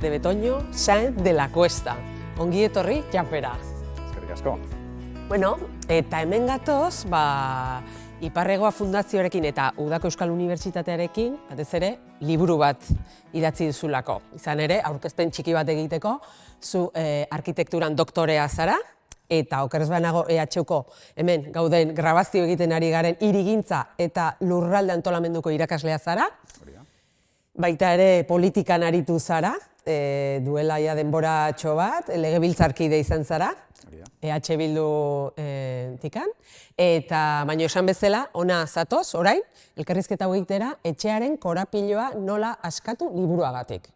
de Betoño Sáenz de la Cuesta. Ongi etorri Japera. Eskerrik asko. Bueno, eta hemen gatoz, Iparregoa Fundazioarekin eta Udako Euskal Unibertsitatearekin, batez ere, liburu bat idatzi duzulako. Izan ere, aurkezpen txiki bat egiteko, zu arkitekturan doktorea zara, eta okerez banago EHUko hemen gauden grabazio egiten ari garen hirigintza eta lurralde antolamenduko irakaslea zara. Baita ere politikan aritu zara, duela ja denboratxo bat, legebiltzarkide izan zara, EH Bildu tikan, eta baino esan bezala, ona zatoz, orain, elkarrizketa hau egitera, etxearen korapiloa nola askatu liburuagatik.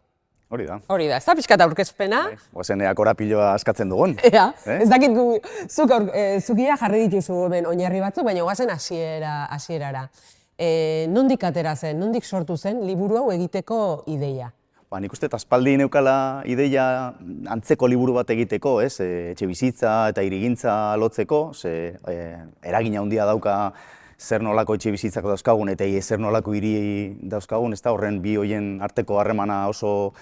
Hori da. Hori da, ez da pixkat aurkezpena? Goazen ea korapiloa askatzen dugun. Ea, ez dakit zukia jarri dituzu hemen oinarri batzuk, baina goazen hasierara. Nondik atera zen, nondik sortu zen liburu hau egiteko ideia? Nik uste aspaldi neukala ideia antzeko liburu bat egiteko, etxe bizitza eta hirigintza lotzeko, eragina handia dauka zer nolako etxe bizitzak dauzkagun eta zer nolako hiri dauzkagun, ez da horren bi hoien arteko harremana oso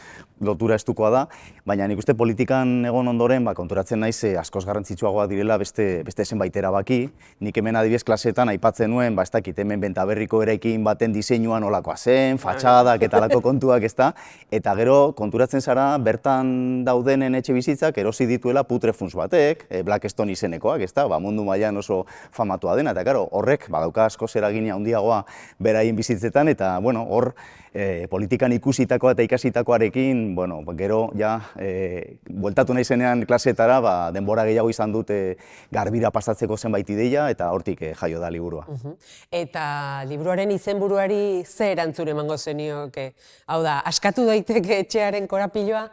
lotura estukoa da, baina nik uste politikan egon ondoren konturatzen naiz askoz garrantzitsuagoa direla beste zenbait erabaki. Nik hemen adibidez klaseetan aipatzen nuen, ez dakit hemen Bentaberriko eraikin baten diseinua nolakoa zen, fatxadak eta halako kontuak, ez da, eta gero konturatzen zara bertan daudenen etxe bizitzak erosi dituela putrefunts batek, Blackstone izenekoak, ez da, mundu mailan oso famatua dena, eta horrek badauka askoz eragina handiagoa beraien bizitzetan, eta hor politikan ikusitakoa eta ikasitakoarekin, gero ja bueltatu nahi zenean klasetara, denbora gehiago izan dute garbira pasatzeko zenbait ideia, eta hortik jaio da liburua. Eta liburuaren izenburuari ze erantzun emango zenioke? Hau da, askatu daiteke etxearen korapiloa?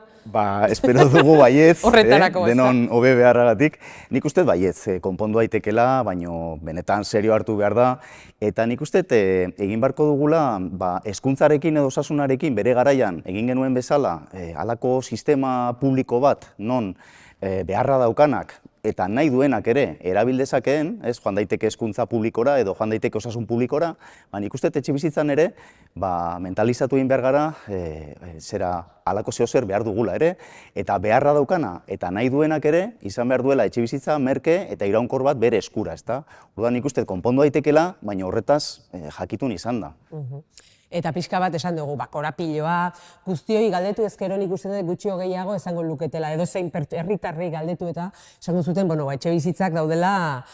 Espero dugu baietz, horretarako denon hobe beharragatik. Nik uste baietz, konpondu daitekela, baino benetan serio hartu behar da. Eta nik uste egin beharko dugula hezkuntzarekin edo osasunarekin bere garaian egin genuen bezala halako sistema publiko bat non beharra daukanak eta nahi duenak ere erabil dezakeen, joan daiteke hezkuntza publikora edo joan daiteke osasun publikora, nik uste etxe bizitzan ere mentalizatu egin behar gara zera halako zehozer behar dugula ere, eta beharra daukana eta nahi duenak ere izan behar duela etxe bizitza merke eta iraunkor bat bere eskura, ezta? Orduan nik uste konpondu daitekela, baina horretaz jakitun izan da. Eta pixka bat esan dugu, korapiloa, guztioi galdetu ezkero nik uste dut gutxio gehiago esango luketela, edo zein herritarrei galdetu eta esango zuten, etxe bizitzak daudela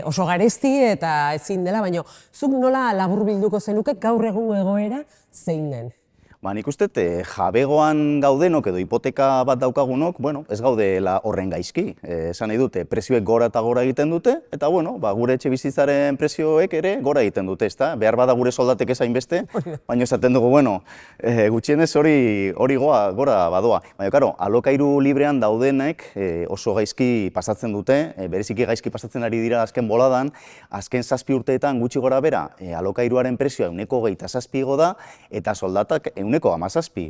oso garesti eta ezin dela, baina zuk nola laburbilduko zenuke gaur egun egoera zein den? Nik uste jabegoan gaudenok edo hipoteka bat daukagunok, ez gaudela horren gaizki. Esan nahi dute, prezioek gora eta gora egiten dute, eta gure etxe bizitzaren prezioek ere gora egiten dute, ezta? Behar bada gure soldatek ezain beste, baina esaten dugu, gutxienez hori gora badoa. Baina, alokairu librean daudenek oso gaizki pasatzen dute, bereziki gaizki pasatzen ari dira azken boladan, azken 7 urteetan gutxi gora bera, alokairuaren prezioa 127 igo da, eta soldatak 117.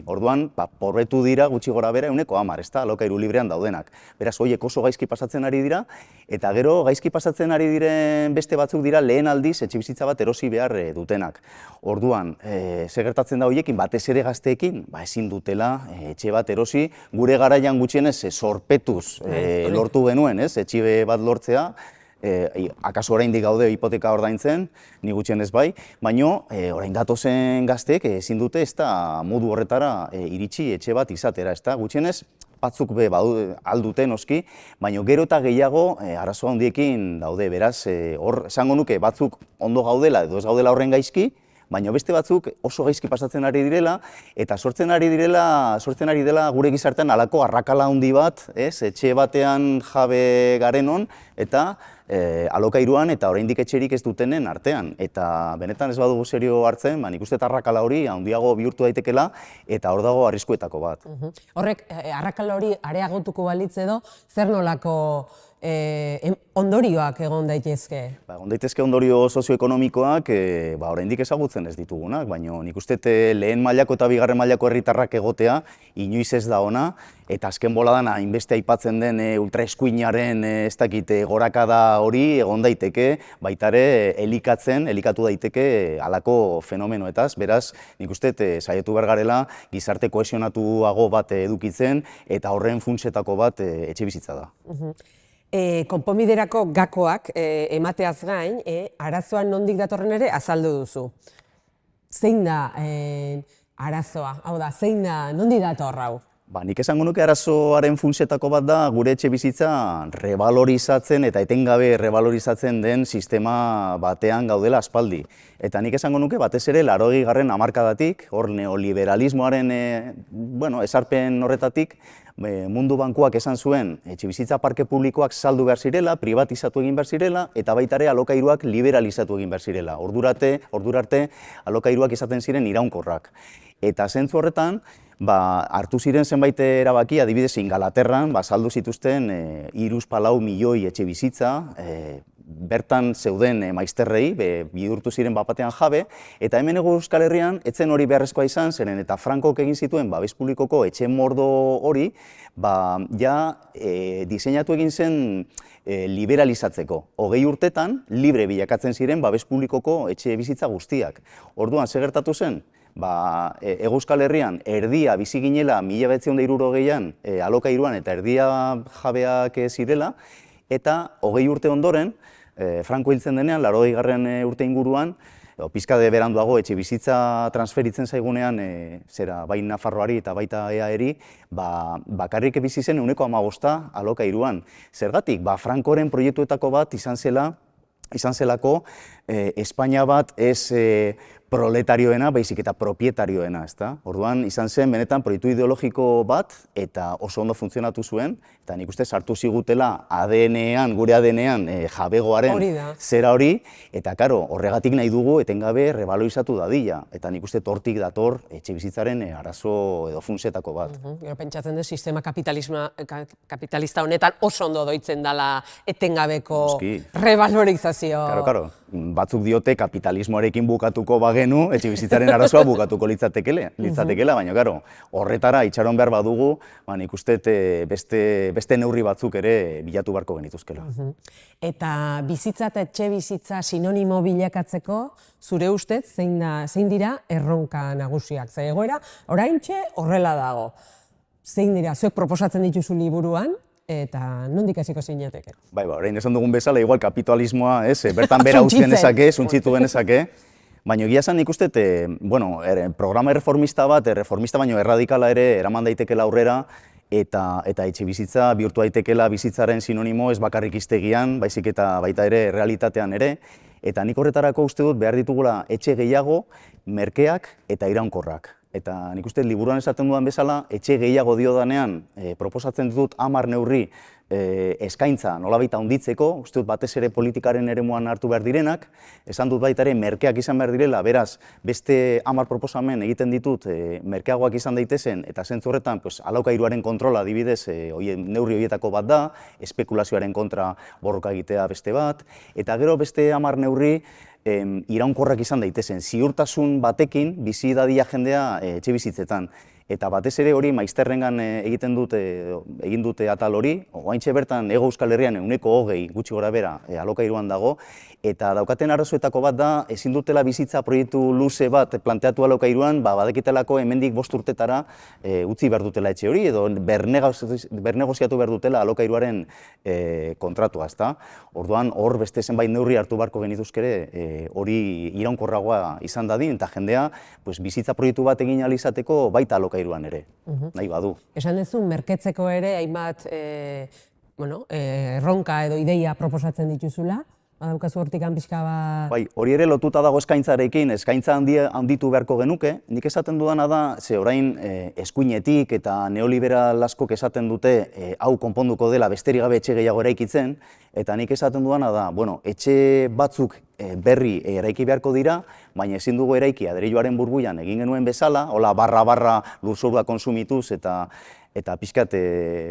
Orduan, porretu dira gutxi gora bera 110, ez da, alokairu librean daudenak. Beraz, horiek oso gaizki pasatzen ari dira, eta gero gaizki pasatzen ari diren beste batzuk dira lehen aldiz etxe bizitza bat erosi behar dutenak. Orduan, ze gertatzen da horiekin, batez ere gazteekin, ezin dutela etxe bat erosi, gure garaian gutxienez sorpetuz lortu genuen, etxe bat lortzea, akaso oraindik gaude hipoteka ordaintzen, ni gutxienez bai, baino orain datozen gazteek ezin dute ez da modu horretara iritsi etxe bat izatera, ez da gutxienez batzuk aldute noski, baino gero eta gehiago arazo handiekin daude, beraz, hor esango nuke batzuk ondo gaudela edo ez gaudela horren gaizki, baina beste batzuk oso gaizki pasatzen ari direla, eta sortzen ari dela gure gizartean halako arrakala handi bat, etxe batean jabe garenon, eta alokairuan eta oraindik etxerik ez dutenen artean. Eta benetan ez badugu serio hartzen, nik uste arrakala hori handiago bihurtu daitekela, eta hor dago arriskuetako bat. Horrek, arrakala hori areagotuko balitz edo, zer nolako ondorioak egon daitezke? Egon daitezke ondorio sozioekonomikoak oraindik ezagutzen ez ditugunak, baina nik uste lehen mailako eta bigarren mailako herritarrak egotea inoiz ez da ona, eta azken boladan hainbeste aipatzen den ultraeskuinaren ez dakit gorakada hori egon daiteke, baita ere elikatu daiteke halako fenomenoetaz, beraz nik uste saiatu behar garela gizarte kohesionatuago bat edukitzen eta horren funtsetako bat etxebizitza da. Konponbiderako gakoak emateaz gain, arazoan nondik datorren ere azaldu duzu. Zein da arazoa? Hau da, zein da, nondik dator hau? Nik esango nuke arazoaren funtsetako bat da gure etxebizitza revalorizatzen eta etengabe revalorizatzen den sistema batean gaudela aspaldi. Eta nik esango nuke batez ere 80. hamarkadatik, hor neoliberalismoaren ezarpen horretatik, Mundu Bankuak esan zuen etxebizitza parke publikoak saldu behar zirela, privatizatu egin behar zirela, eta baita ere alokairuak liberalizatu egin behar zirela. Ordurarte alokairuak izaten ziren iraunkorrak. Eta zentzu horretan, hartu ziren zenbait erabaki, adibidez Ingalaterran, saldu zituzten 3,4 milioi etxebizitza, bertan zeuden maizterrei, bihurtu ziren bapatean jabe, eta hemen Euskal Herrian, etzen hori beharrezkoa izan, zeren eta Frankok egin zituen babes publikoko etxe mordo hori, diseinatu egin zen liberalizatzeko. 20 urtetan, libre bilakatzen ziren babes publikoko etxe bizitza guztiak. Orduan, zer gertatu zen? Euskal Herrian erdia bizi ginela 1960an alokairuan eta erdia jabeak zirela, eta 20 urte ondoren, Franko hiltzen denean, 80. urte inguruan, pizkade beranduago etxe bizitza transferitzen zaigunean, bai Nafarroari eta baita EAEri, bakarrik bizi zen 15% alokairuan. Zergatik, Frankoren proiektuetako bat izan zelako Espainia bat ez proletarioena, baizik eta propietarioena, ezta? Orduan, izan zen, benetan, proiektu ideologiko bat, eta oso ondo funtzionatu zuen, eta nik uste sartu zigutela ADN-ean, gure ADN-ean, jabegoaren zera hori, eta karo, horregatik nahi dugu etengabe rebalorizatu dadila, eta nik uste hortik dator etxebizitzaren arazo edo funtsetako bat. Gero pentsatzen dut, sistema kapitalista honetan oso ondo doitzen dela etengabeko revalorizazio. Karo, batzuk diote kapitalismoarekin bukatuko bagenu, etxebizitzaren arazoa bukatuko litzatekeela, baina karo, horretara itxaron behar badugu, nik uste beste neurri batzuk ere bilatu beharko genituzkela. Eta bizitza eta etxebizitza sinonimo bilakatzeko, zure ustez, zein dira erronka nagusiak? Zer egoera, oraintxe horrela dago. Zein dira, zuek proposatzen dituzu liburuan, eta nondik hasiko zinateke? Orain esan dugun bezala, igual kapitalismoa, bertan bera uzten genezake, suntzitu genezake, baina egia esan nik uste, programa reformista bat, reformista baino erradikala ere eraman daitekeela aurrera, eta etxebizitza bihurtu daitekela bizitzaren sinonimo ez bakarrik hiztegian, baizik eta baita ere realitatean ere, eta nik horretarako uste dut behar ditugula etxe gehiago, merkeak eta iraunkorrak. Eta nik uste liburuan esaten dudan bezala, etxe gehiago diodanean proposatzen dut 10 neurri eskaintza nolabait handitzeko, uste dut batez ere politikaren eremuan hartu behar direnak, esan dut baita ere merkeak izan behar direla, beraz, beste 10 proposamen egiten ditut merkeagoak izan daitezen, eta zentzu horretan alokairuaren kontrola adibidez neurri horietako bat da, espekulazioaren kontra borroka egitea beste bat, eta gero beste 10 neurri iraunkorrak izan daitezen, ziurtasun batekin bizi dadia jendea etxe bizitzetan. Eta batez ere hori maizterrengan egin dute atal hori, oraintxe bertan Hego Euskal Herrian 20% gutxi gora bera alokairuan dago, eta daukaten arazoetako bat da, ezin dutela bizitza proiektu luze bat planteatu alokairuan, badekitelako hemendik 5 urtetara utzi behar dutela etxe hori, edo bernegoziatu behar dutela alokairuaren kontratua, ezta? Orduan, hor beste zenbait neurri hartu beharko genituzkere hori iraunkorragoa izan dadin, eta jendea bizitza proiektu bat egin ahal izateko baita alokairuan ere, nahi badu. Esan duzu, merketzeko ere hainbat erronka edo ideia proposatzen dituzula, badaukazu hortik pixka bat... Hori ere lotuta dago eskaintzarekin, eskaintza handitu beharko genuke. Nik esaten dudana da, ze orain eskuinetik eta neoliberal askok esaten dute hau konponduko dela besterik gabe etxe gehiago eraikitzen, eta nik esaten dudana da, etxe batzuk berri eraiki beharko dira, baina ezin dugu eraiki adreiluaren burbuian egin genuen bezala, hola barra-barra lurzorua konsumituz eta eta pixkat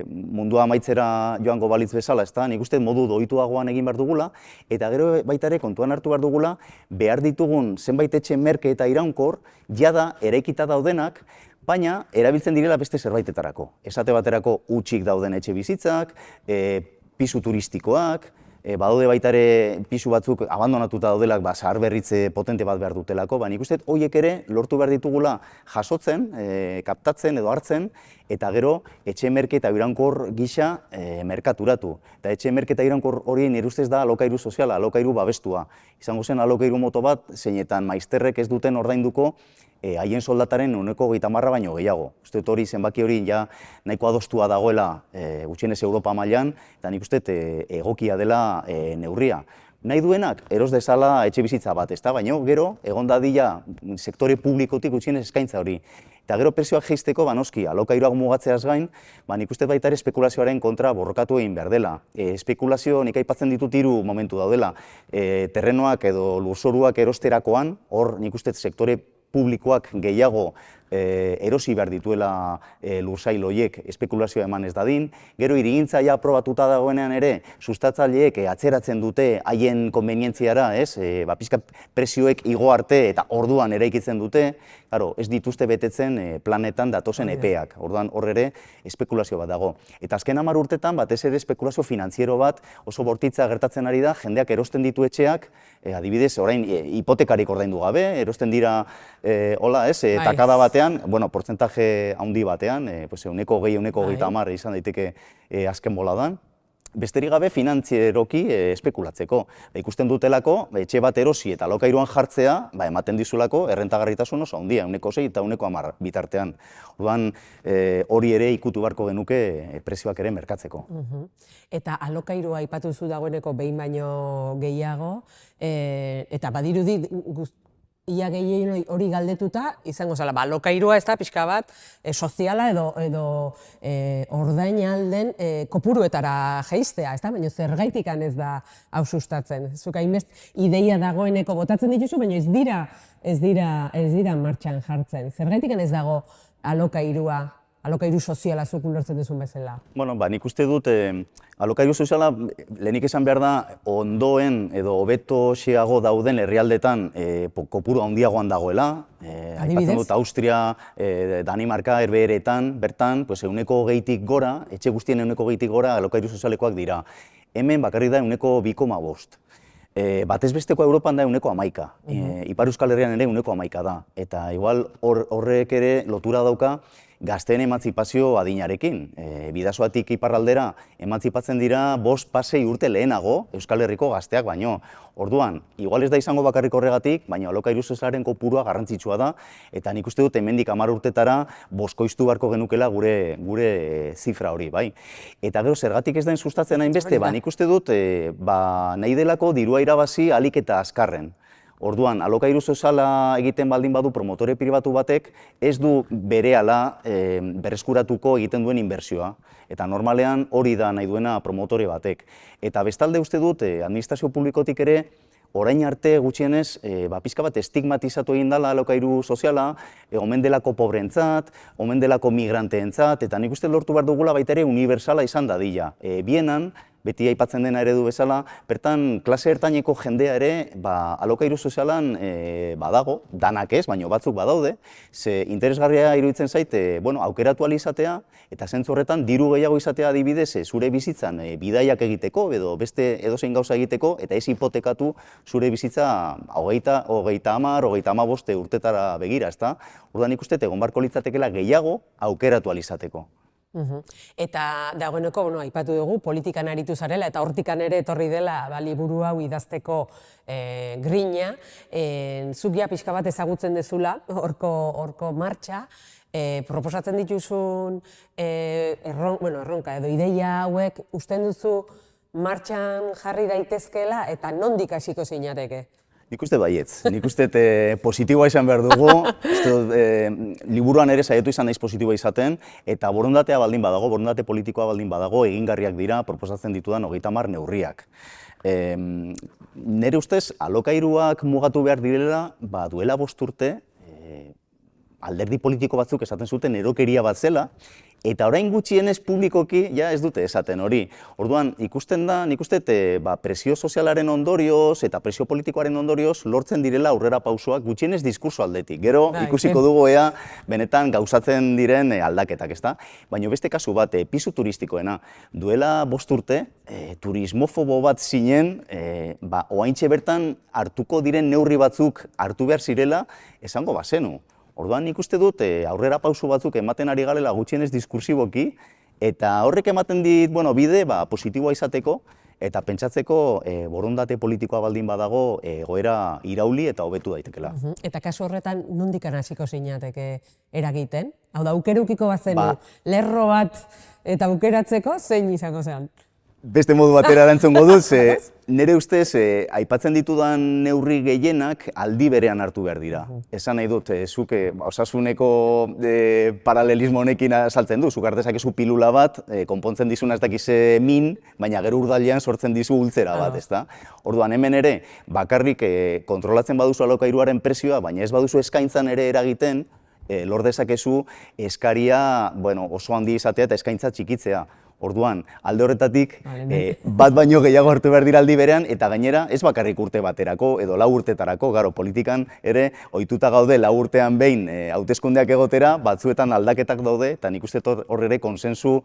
mundua amaitzera joango balitz bezala, ezta? Nik uste modu doituagoan egin behar dugula, eta gero baita ere kontuan hartu behar dugula, behar ditugun zenbait etxe merke eta iraunkor, jada eraikita daudenak, baina erabiltzen direla beste zerbaitetarako. Esate baterako hutsik dauden etxe bizitzak, pisu turistikoak, badaude baita ere pisu batzuk abandonatuta daudelak zaharberritze potente bat behar dutelako, nik uste horiek ere lortu behar ditugula jasotzen, kaptatzen edo hartzen, eta gero etxe merke eta iraunkor gisa merkaturatu. Eta etxe merke eta iraunkor hori nire ustez da alokairu soziala, alokairu babestua. Izango zen alokairu moto bat, zeinetan maizterrek ez duten ordainduko haien soldataren 30% baino gehiago. Uste hori zenbaki hori ja nahiko adostua dagoela gutxienez Europa mailan, eta nik uste egokia dela neurria. Nahi duenak, eros dezala etxe bizitza bat, ezta? Baina gero, egon dadila sektore publikotik gutxienez eskaintza hori. Eta gero prezioak jeisteko, noski, alokairuak mugatzeaz gain, nik uste baita ere espekulazioaren kontra borrokatu egin behar dela. Espekulazio nik aipatzen ditut 3 momentu daudela. Terrenoak edo lurzoruak erosterakoan, hor nik uste sektore publikoak gehiago erosi behar dituela lursail horiek espekulazioa eman ez dadin. Gero hirigintza ja aprobatuta dagoenean ere, sustatzaileek atzeratzen dute haien konbenientziara, pixkat prezioek igo arte eta orduan eraikitzen dute, ez dituzte betetzen planetan datozen epeak, orduan hor ere espekulazio bat dago. Eta azken 10 urtetan batez ere espekulazio finantziero bat oso bortitza gertatzen ari da, jendeak erosten ditu etxeak, adibidez, orain hipotekarik ordaindu gabe, erosten dira, takada batean, portzentaje handi batean, 120, 130 izan daiteke azken boladan, besterik gabe finantzieroki espekulatzeko. Ikusten dutelako, etxe bat erosi eta alokairuan jartzea, ematen dizulako errentagarritasun oso handia, 1,6 eta 1,10 bitartean. Orduan, hori ere ikutu beharko genuke prezioak ere merkatzeko. Eta alokairua aipatu zu dagoeneko behin baino gehiago, eta badirudi ia gehien hori galdetuta, izango zela, alokairua ez da pixka bat soziala edo ordainalden kopuruetara jeistea, ez da? Baina zergaitikan ez da hau sustatzen. Zuk hainbest ideia dagoeneko botatzen dituzu, baina ez dira martxan jartzen. Zergaitikan ez dago alokairua, alokairu soziala zuk ulertzen duzun bezala? Nik uste dut alokairu soziala lehenik esan behar da ondoen edo hobeto xeago dauden herrialdetan kopuru handiagoan dagoela. Aipatzen dut Austria, Danimarka, herbeheretan, bertan, 120tik gora, etxe guztien 120tik gora alokairu sozialekoak dira. Hemen bakarrik da 2,5. Batez bestekoa Europan da 1,11. Ipar Euskal Herrian ere 1,11 da. Eta igual horrek ere lotura dauka gazteen emantzipazio adinarekin. Bidasoatik iparraldera emantzipatzen dira 5-6 urte lehenago Euskal Herriko gazteak baino. Orduan, igual ez da izango bakarrik horregatik, baina alokairu sozialaren kopurua garrantzitsua da, eta nik uste dut hemendik 10 urtetara boskoiztu beharko genukela gure zifra hori, bai. Eta gero zergatik ez da sustatzen hainbeste, nik uste dut nahi delako dirua irabazi ahalik eta azkarren. Orduan, alokairu soziala egiten baldin badu promotore pribatu batek, ez du berehala berreskuratuko egiten duen inbertsioa. Eta normalean hori da nahi duena promotore batek. Eta bestalde uste dut, administrazio publikotik ere, orain arte gutxienez, pixka bat estigmatizatu egin dela alokairu soziala, omen delako pobreentzat, omen delako migranteentzat, eta nik uste lortu behar dugula baita ere unibertsala izan dadila. Bienan, beti aipatzen dena eredu bezala, bertan klase ertaineko jendea ere alokairu sozialan badago, danak ez, baina batzuk badaude, ze interesgarria iruditzen zait, aukeratu ahal izatea, eta zentzu horretan diru gehiago izatea adibidez zure bizitzan bidaiak egiteko, edo beste edozein gauza egiteko, eta ez hipotekatu zure bizitza 30, 35 urtetara begira, ezta? Orduan ikuste egon beharko litzatekeela gehiago aukeratu ahal izateko. Eta dagoeneko, aipatu dugu, politikan aritu zarela, eta hortikan ere etorri dela liburu hau idazteko grina. Zuk ja pixka bat ezagutzen dezula, horko martxa, proposatzen dituzun erronka edo ideia hauek usten duzu martxan jarri daitezkeela eta nondik hasiko zinateke? Nik uste baietz, nik uste positiboa izan behar dugu, liburuan ere saiatu izan naiz positiboa izaten, eta borondatea baldin badago, borondate politikoa baldin badago, egingarriak dira proposatzen ditudan 30 neurriak. Nire ustez, alokairuak mugatu behar direla, duela 5 urte, alderdi politiko batzuk esaten zuten erokeria bat zela, eta orain gutxienez publikoki ja ez dute esaten hori. Orduan, ikusten da, nik uste, presio sozialaren ondorioz eta presio politikoaren ondorioz lortzen direla aurrera pausoak gutxienez diskurso aldetik. Gero ikusiko dugu ea benetan gauzatzen diren aldaketak, ezta? Baina beste kasu bat, pisu turistikoena. Duela 5 urte, turismofobo bat zinen, oaintxe bertan hartuko diren neurri batzuk hartu behar zirela esango bazenu. Orduan nik uste dut aurrera pauso batzuk ematen ari garela gutxienez diskursiboki, eta horrek ematen dit bide positiboa izateko, eta pentsatzeko borondate politikoa baldin badago egoera irauli eta hobetu daitekela. Eta kasu horretan nondik hasiko zinateke eragiten? Hau da, aukerukiko bazenu, lerro bat eta aukeratzeko zein izango zen? Beste modu batera erantzungo dut, nire ustez, aipatzen ditudan neurri gehienak aldi berean hartu behar dira. Esan nahi dut, zuk osasuneko paralelismo honekin saltzen du, zuk hartezakezu pilula bat, konpontzen dizuna ez dakize min, baina gero urdailean sortzen dizu ultzera bat, ezta? Orduan hemen ere, bakarrik kontrolatzen baduzu alokairuaren prezioa, baina ez baduzu eskaintzan ere eragiten, lor dezakezu eskaria oso handi izatea eta eskaintza txikitzea. Orduan, alde horretatik, bat baino gehiago hartu behar dira aldi berean, eta gainera ez bakarrik urte baterako edo 4 urtetarako, garo, politikan ere ohituta gaude 4 urtean behin hauteskundeak egotera, batzuetan aldaketak daude, eta nik uste hor ere konsensu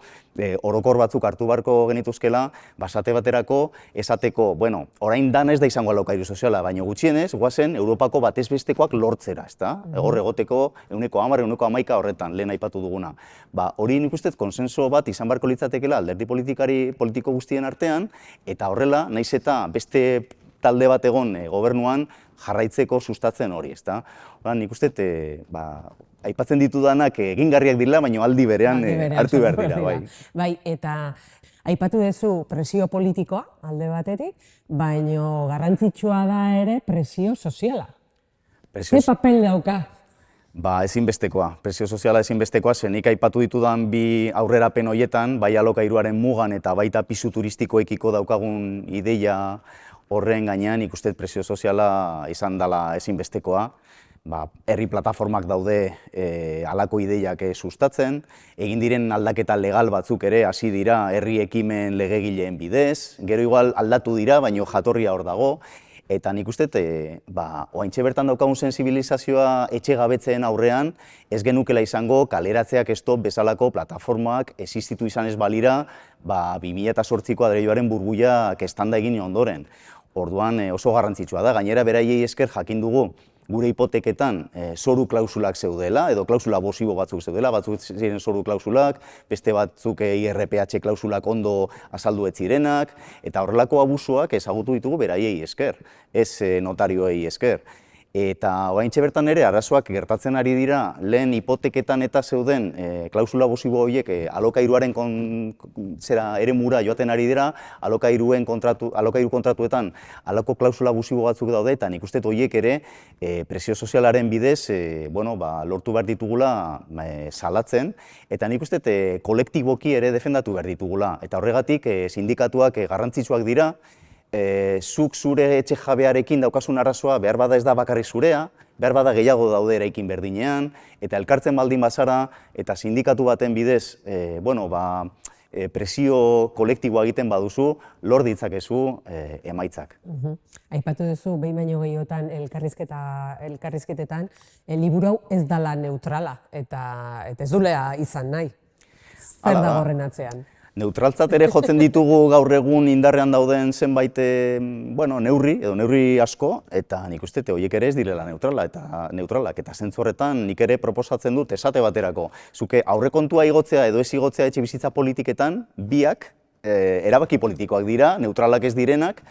orokor batzuk hartu beharko genituzkela, basate baterako, esateko, orain dan ez da izango alokairu soziala, baina gutxienez, guazen Europako batez bestekoak lortzera, ezta? Hor egoteko 110, 111 horretan, lehen aipatu duguna. Hori nik uste konsensu bat izan beharko litzateke alderdi politiko guztien artean, eta horrela, naiz eta beste talde bat egon gobernuan jarraitzeko sustatzen hori, ezta? Nik uste, aipatzen ditudanak egingarriak dira, baina aldi berean hartu behar dira, bai. Bai, eta aipatu duzu presio politikoa alde batetik, baina garrantzitsua da ere presio soziala. Ze papel dauka? Ezinbestekoa. Presio soziala ezinbestekoa, zenik aipatu ditudan bi aurrerapen horietan, bai alokairuaren mugan eta baita pisu turistikoekiko daukagun ideia horren gainean, ikusten presio soziala izan dela ezinbestekoa. Herri plataformak daude halako ideiak sustatzen, egin diren aldaketa legal batzuk ere hasi dira herri ekimen legegileen bidez, gero igual aldatu dira, baina jatorria hor dago. Eta nik uste, oaintxe bertan daukagun sensibilizazioa etxe gabetzeen aurrean, ez genukela izango kaleratzeak stop bezalako plataformak existitu izan ez balira 2008ko adreioaren burbuiak estanda egin ondoren. Orduan oso garrantzitsua da, gainera beraiei esker jakin dugu gure hipoteketan zoru klausulak zeudela, edo klausula abusibo batzuk zeudela, batzuk ziren zoru klausulak, beste batzuk IRPH klausulak ondo azaldu ez zirenak, eta horrelako abusuak ezagutu ditugu beraiei esker, ez notarioei esker. Eta oraintxe bertan ere arazoak gertatzen ari dira, lehen hipoteketan eta zeuden klausula abusibo horiek alokairuaren eremura joaten ari dira, alokairu kontratuetan halako klausula abusibo batzuk daude, eta nik uste horiek ere presio sozialaren bidez lortu behar ditugula salatzen, eta nik uste kolektiboki ere defendatu behar ditugula, eta horregatik sindikatuak garrantzitsuak dira, zuk zure etxe jabearekin daukasun arazoa behar bada ez da bakarrik zurea, behar bada gehiago daude eraikin berdinean, eta elkartzen baldin bazara, eta sindikatu baten bidez, presio kolektiboa egiten baduzu, lor ditzakezu emaitzak. Aipatu duzu, behin baino gehiotan elkarrizketetan, liburu hau ez dela neutrala, eta ez duela izan nahi. Zer dago horren atzean? Neutraltzat ere jotzen ditugu gaur egun indarrean dauden zenbait neurri asko, eta nik uste horiek ere ez direla neutralak, eta zentzu horretan nik ere proposatzen dut esate baterako. Zuke aurrekontua igotzea edo ez igotzea etxebizitza politiketan, biak erabaki politikoak dira, neutralak ez direnak,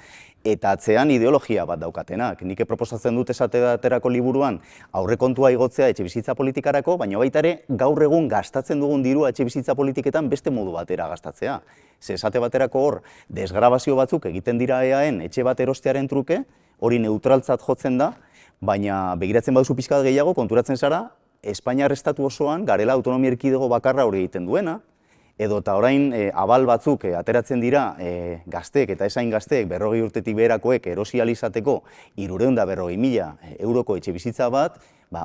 eta atzean ideologia bat daukatenak. Nik proposatzen dut esate baterako liburuan aurrekontua igotzea etxebizitza politikarako, baina baita ere gaur egun gastatzen dugun dirua etxebizitza politiketan beste modu batera gastatzea. Ze esate baterako hor, desgrabazio batzuk egiten dira EAen etxe bat erostearen truke, hori neutraltzat jotzen da, baina begiratzen baduzu pixka gehiago konturatzen zara, Espainiar estatu osoan garela autonomia erkidego bakarra hori egiten duena, Edo eta orain abal batzuk ateratzen dira gazteek eta esain gazteek 40 urtetik beherakoek erosi ahal izateko 340.000 euroko etxe bizitza bat,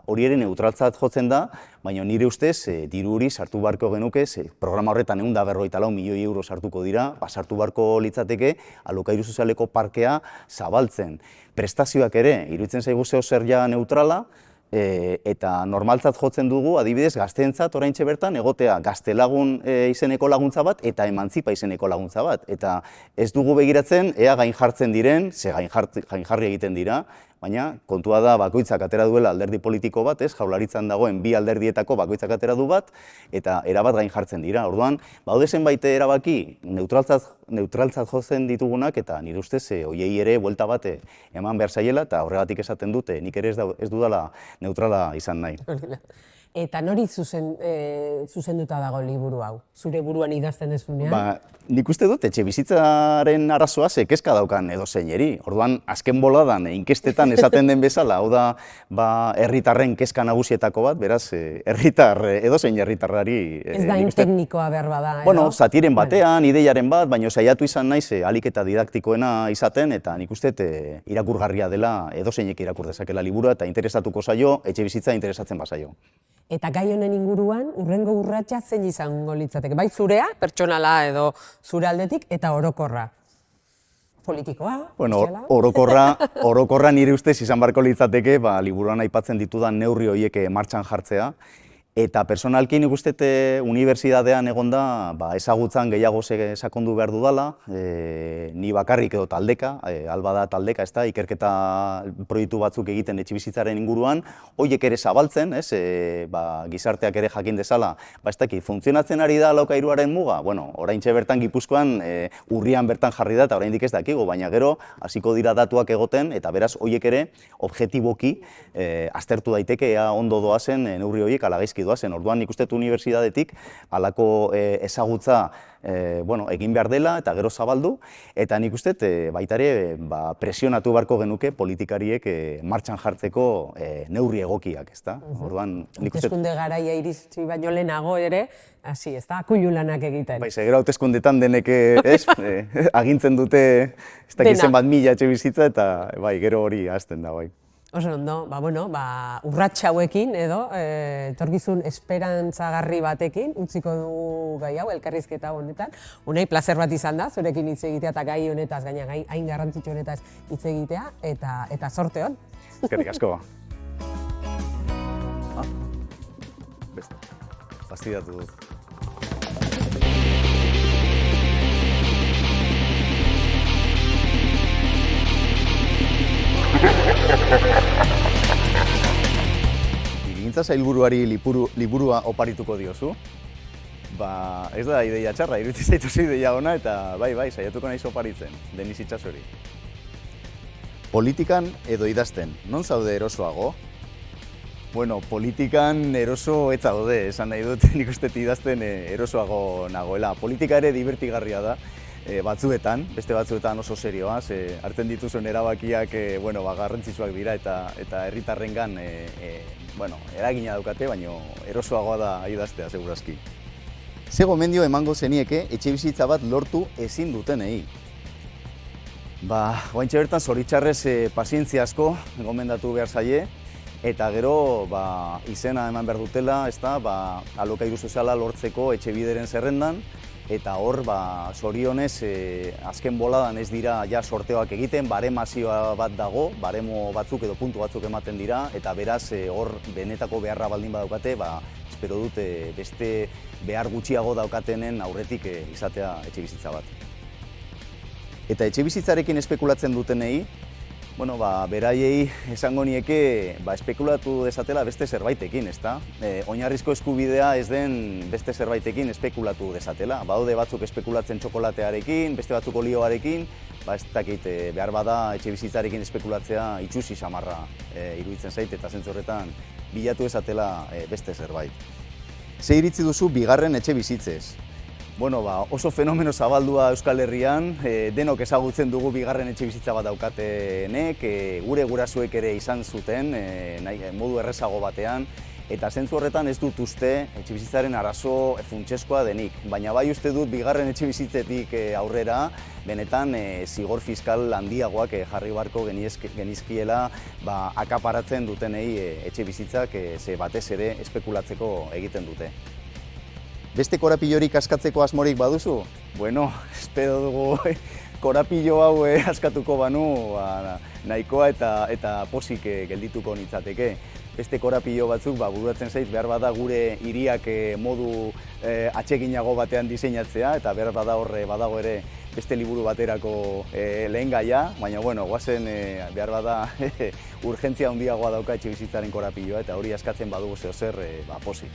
hori ere neutraltzat jotzen da, baina nire ustez diru hori sartu beharko genuke, programa horretan 154 milioi euro sartuko dira, sartu beharko litzateke alokairu sozialeko parkea zabaltzen. Prestazioak ere, iruditzen zaigu zer ja neutrala, eta normaltzat jotzen dugu, adibidez, gazteentzat oraintxe bertan egotea gaztelagun izeneko laguntza bat eta emantzipa izeneko laguntza bat. Eta ez dugu begiratzen ea gain jartzen diren, ze gain jarri egiten dira, baina kontua da bakoitzak atera duela alderdi politiko bat, Jaurlaritzan dagoen bi alderdietako bakoitzak atera du bat, eta erabat gain jartzen dira. Orduan, baude zenbait erabaki neutraltzat jotzen ditugunak, eta nire ustez hoiei ere buelta bat eman behar zaiela, eta horregatik esaten dute, nik ere ez dudala neutrala izan nahi. Eta nori zuzenduta dago liburu hau? Zure buruan idazten dezunean? Nik uste dut, etxe bizitzaren arazoa kezka daukan edozeineri. Orduan, azken boladan, inkestetan esaten den bezala, hau da, herritarren kezka nagusietako bat, beraz, edozein herritarrari... Ez da teknikoa behar bada, edo? Bueno, zatiren batean, ideiaren bat, baina saiatu izan naiz ahalik eta didaktikoena izaten, eta nik uste irakurgarria dela, edozeinek irakur dezakela liburua, eta interesatuko zaio, etxe bizitza interesatzen bazaio. Eta gai honen inguruan, hurrengo urratsa zein izango litzateke? Bai zurea, pertsonala edo zure aldetik, eta orokorra. Politikoa? Bueno, orokorra nire ustez izan beharko litzateke, liburuan aipatzen ditudan neurri horiek martxan jartzea. Eta personalki nik uste unibertsitatean egonda ezagutzan gehiago sakondu behar dudala, ni bakarrik edo taldeka, alba da taldeka, ez da, ikerketa proiektu batzuk egiten etxebizitzaren inguruan, horiek ere zabaltzen, gizarteak ere jakin dezala, ez dakit, funtzionatzen ari da alokairuaren muga, bueno, oraintxe bertan Gipuzkoan urrian bertan jarri da eta oraindik ez dakigu, baina gero hasiko dira datuak egoten, eta beraz horiek ere objektiboki aztertu daiteke ea ondo doazen neurri horiek ala gaizki doazen. Orduan nik uste unibertsitatetik halako ezagutza egin behar dela eta gero zabaldu, eta nik uste baita ere presionatu beharko genuke politikariek martxan jartzeko neurri egokiak, ezta? Orduan nik uste hauteskunde garaia iritsi baino lehenago ere, hasi, ezta, akuilu lanak egiten. Bai, gero hauteskundetan denek agintzen dute ez dakizen bat mila etxe bizitza eta gero hori hasten da, bai. Oso ondo, urrats hauekin edo, etorkizun esperantzagarri batekin, utziko dugu gai hau, elkarrizketa honetan. Unai, plazer bat izan da, zurekin hitz egitea eta gai honetaz, gaina gai hain garrantzitsu honetaz hitz egitea, eta sorte hon. Eskerrik asko. Fastidiatu dut. Hirigintza sailburuari liburua oparituko diozu. Ez da ideia txarra, iruditzen zaituzu ideia ona eta bai, saiatuko naiz oparitzen, Denis Itsasori. Politikan edo idazten, non zaude erosoago? Bueno, politikan eroso ez zaude, esan nahi dut, nik uste idazten erosoago nagoela. Politika ere divertigarria da. Batzuetan, beste batzuetan oso serioa, hartzen dituzuen erabakiak garrantzitsuak dira eta herritarrengan eragina daukate, baina erosoagoa da idaztea, segurazki. Ze gomendio emango zenieke etxebizitza bat lortu ezin dutenei? Oaintxe bertan zoritxarrez pazientzia asko gomendatu behar zaie, eta gero izena eman behar dutela, alokairu soziala lortzeko etxebideren zerrendan, eta hor, zorionez, azken boladan ez dira ja sorteoak egiten, baremazioa bat dago, baremo batzuk edo puntu batzuk ematen dira, eta beraz hor benetako beharra baldin badaukate, espero dut beste behar gutxiago daukatenen aurretik izatea etxebizitza bat. Eta etxebizitzarekin espekulatzen dutenei, beraiei esango nieke espekulatu dezatela beste zerbaitekin, ezta? Oinarrizko eskubidea ez den beste zerbaitekin espekulatu dezatela. Badaude batzuk espekulatzen txokolatearekin, beste batzuk olioarekin, ez dakit behar bada etxebizitzarekin espekulatzea itsusi samarra iruditzen zait eta zentzu horretan bilatu dezatela beste zerbait. Ze iritzi duzu bigarren etxebizitzez? Oso fenomeno zabaldua Euskal Herrian, denok ezagutzen dugu bigarren etxebizitza bat daukatenek, gure gurasoek ere izan zuten, modu errezago batean, Eta zentzu horretan ez dut uste etxebizitzaren arazo funtsezkoa denik, baina bai uste dut bigarren etxebizitzetik aurrera benetan zigor fiskal handiagoak jarri beharko genizkiela akaparatzen dutenei etxebizitzak ze batez ere espekulatzeko egiten dute. Beste korapillorik askatzeko asmorik baduzu? Bueno, espero dugu korapillo hau askatuko banu nahikoa eta pozik geldituko nintzateke. Beste korapillo batzuk bururatzen zait behar bada gure hiriak modu atseginago batean diseinatzea eta behar bada horre badago ere beste liburu baterako lehen gaia, baina bueno, guazen behar bada urgentzia handiagoa dauka etxebizitzaren korapilloa eta hori askatzen badugu zeozer pozik.